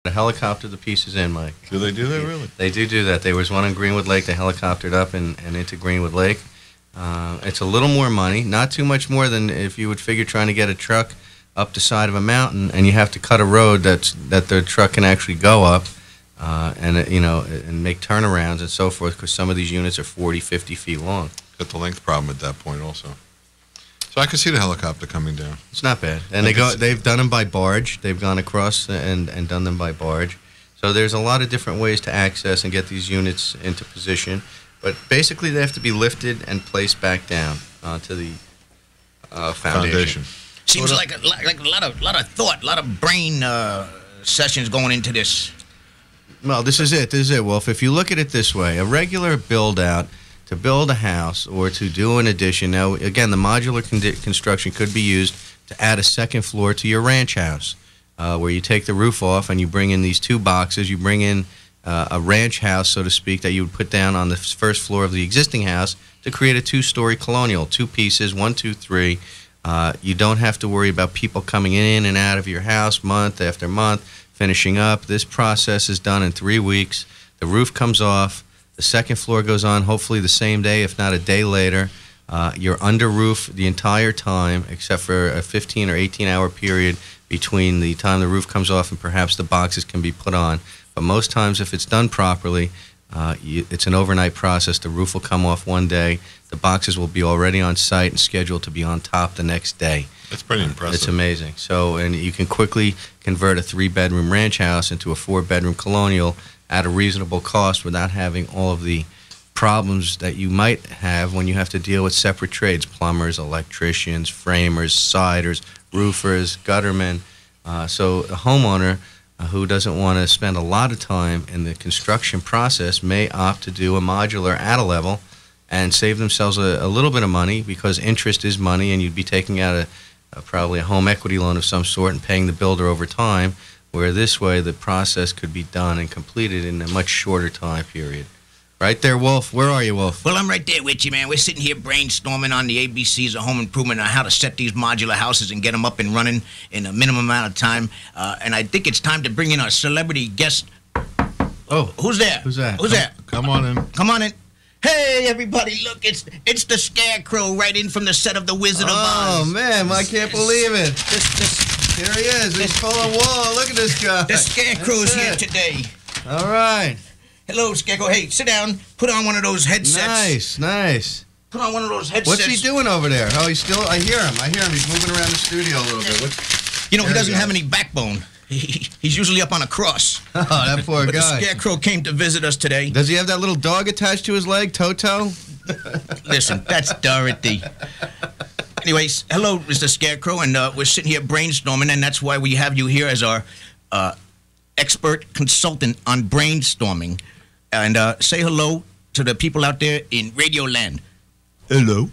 to helicopter the pieces in, Mike. Do they do that, really? They do that. There was one in Greenwood Lake. They helicoptered up and into Greenwood Lake. It's a little more money, not too much more than if you would figure trying to get a truck up the side of a mountain, and you have to cut a road that the truck can actually go up, and make turnarounds and so forth, because some of these units are 40, 50 feet long. Got the length problem at that point also. So I can see the helicopter coming down. It's not bad. And they've done them by barge. They've gone across and done them by barge. So there's a lot of different ways to access and get these units into position. But basically they have to be lifted and placed back down onto the foundation. Seems like a lot of thought, a lot of brain sessions going into this. Well, this is it, Wolf. If you look at it this way, a regular build-out to build a house or to do an addition. Now, again, the modular construction could be used to add a second floor to your ranch house, where you take the roof off and you bring in these two boxes. You bring in a ranch house, so to speak, that you would put down on the first floor of the existing house to create a two-story colonial, 2 pieces, 1, 2, 3. You don't have to worry about people coming in and out of your house month after month, finishing up. This process is done in 3 weeks. The roof comes off. The second floor goes on hopefully the same day, if not a day later. You're under roof the entire time, except for a 15 or 18-hour period between the time the roof comes off and perhaps the boxes can be put on. But most times, if it's done properly, it's an overnight process. The roof will come off one day. The boxes will be already on site and scheduled to be on top the next day. That's pretty impressive. It's amazing. So, and you can quickly convert a 3-bedroom ranch house into a 4-bedroom colonial at a reasonable cost without having all of the problems that you might have when you have to deal with separate trades: plumbers, electricians, framers, siders, roofers, guttermen. So a homeowner who doesn't want to spend a lot of time in the construction process may opt to do a modular at a level and save themselves a little bit of money, because interest is money, and you'd be taking out probably a home equity loan of some sort and paying the builder over time, where this way the process could be done and completed in a much shorter time period. Right there, Wolf. Where are you, Wolf? Well, I'm right there with you, man. We're sitting here brainstorming on the ABCs of home improvement on how to set these modular houses and get them up and running in a minimum amount of time. And I think it's time to bring in our celebrity guest. Oh. Who's there? Who's that? Who's there? Come on in. Come on in. Hey, everybody, look, it's the Scarecrow right in from the set of The Wizard of Oz. Oh, man, I can't believe it. Here he is. He's full of wool. Look at this guy. The Scarecrow's here today. All right. Hello, Scarecrow. Hey, sit down. Put on one of those headsets. Nice. Put on one of those headsets. What's he doing over there? Oh, he's still... I hear him. He's moving around the studio a little bit. He doesn't have any backbone. He's usually up on a cross. Oh, that poor but guy. The Scarecrow came to visit us today. Does he have that little dog attached to his leg, Toto? Listen, that's Dorothy. Anyways, hello, Mr. Scarecrow, and we're sitting here brainstorming, and that's why we have you here as our expert consultant on brainstorming. And say hello to the people out there in Radio Land. Hello.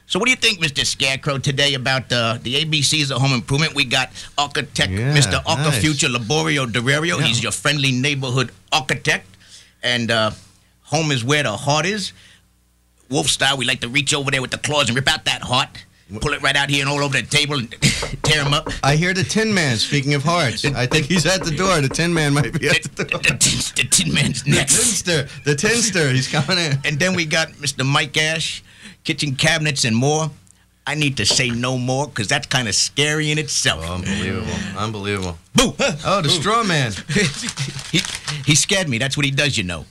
So what do you think, Mr. Scarecrow, today about the ABCs of home improvement? We got architect Mr. Archifuture Laborio Dorario. Yeah. He's your friendly neighborhood architect. And home is where the heart is. Wolf style, we like to reach over there with the claws and rip out that heart. Pull it right out here and all over the table and tear him up. I hear the Tin Man, speaking of hearts. I think he's at the door. The Tin Man might be at the door. The Tin Man's next. The Tinster. He's coming in. And then we got Mr. Mike Ash, kitchen cabinets and more. I need to say no more, because that's kind of scary in itself. Oh, unbelievable. Boo! Oh, the Straw Man. He scared me. That's what he does, you know.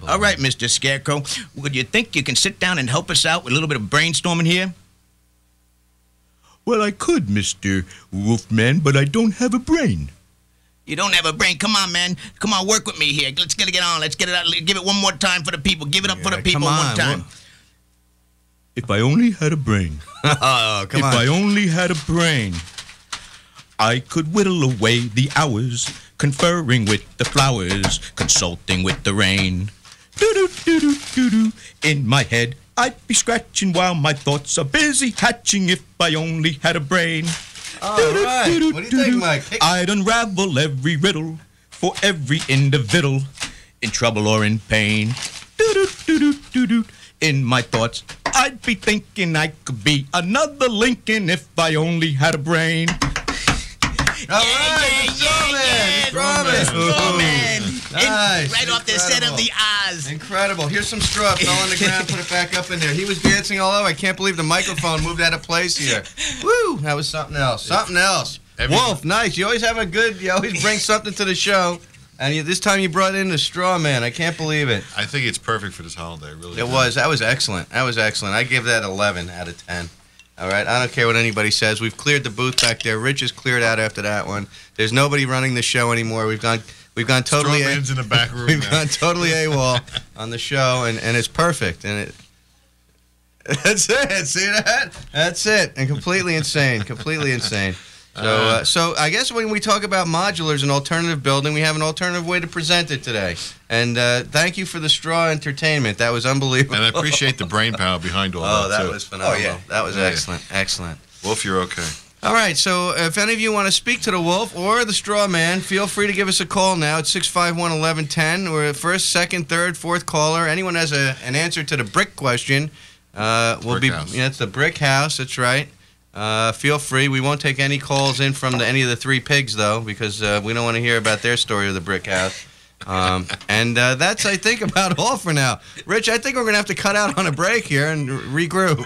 All right, Mr. Scarecrow. Would you think you can sit down and help us out with a little bit of brainstorming here? Well, I could, Mr. Wolfman, but I don't have a brain. You don't have a brain? Come on, man. Come on, work with me here. Let's get it on. Let's get it out. Give it one more time for the people. Give it up for the people one time. If I only had a brain. Oh, come on. If I only had a brain, I could whittle away the hours, conferring with the flowers, consulting with the rain. Do-do-do-do-do-do. In my head, I'd be scratching while my thoughts are busy hatching if I only had a brain. All right. What do you think, Mike? I'd unravel every riddle for every individual in trouble or in pain. Do-do-do-do-do-do. In my thoughts, I'd be thinking I could be another Lincoln if I only had a brain. All right, the Straw Man. Strawman. Strawman. Nice. Right off the set of the Oz. Incredible. Here's some straw. It fell on the ground. Put it back up in there. He was dancing all over. I can't believe the microphone moved out of place here. Woo! That was something else. Something else. Wolf, nice. You always have a good. You always bring something to the show. And this time you brought in the straw man. I can't believe it. I think it's perfect for this holiday. Really. It was. That was excellent. That was excellent. I give that 11 out of 10. All right. I don't care what anybody says. We've cleared the booth back there. Rich is cleared out after that one. There's nobody running the show anymore. We've gone totally. Strawman's in the back room. We've now. gone totally AWOL on the show, and it's perfect. And that's it. See that? That's it. And completely insane. Completely insane. So I guess when we talk about modulars and alternative building, we have an alternative way to present it today. And thank you for the straw entertainment. That was unbelievable. And I appreciate the brain power behind all that. Oh, that too. was phenomenal. Oh, yeah. That was excellent. Excellent. Wolf, you're okay. All right, so if any of you want to speak to the Wolf or the Straw Man, feel free to give us a call now at 651-1110. We're first, second, third, fourth caller. Anyone has an answer to the brick question, will be. House. Yeah, it's the brick house. That's right. Feel free. We won't take any calls in from any of the three pigs, though, because we don't want to hear about their story of the brick house. And that's, I think, about all for now. Rich, I think we're going to have to cut out on a break here and regroup.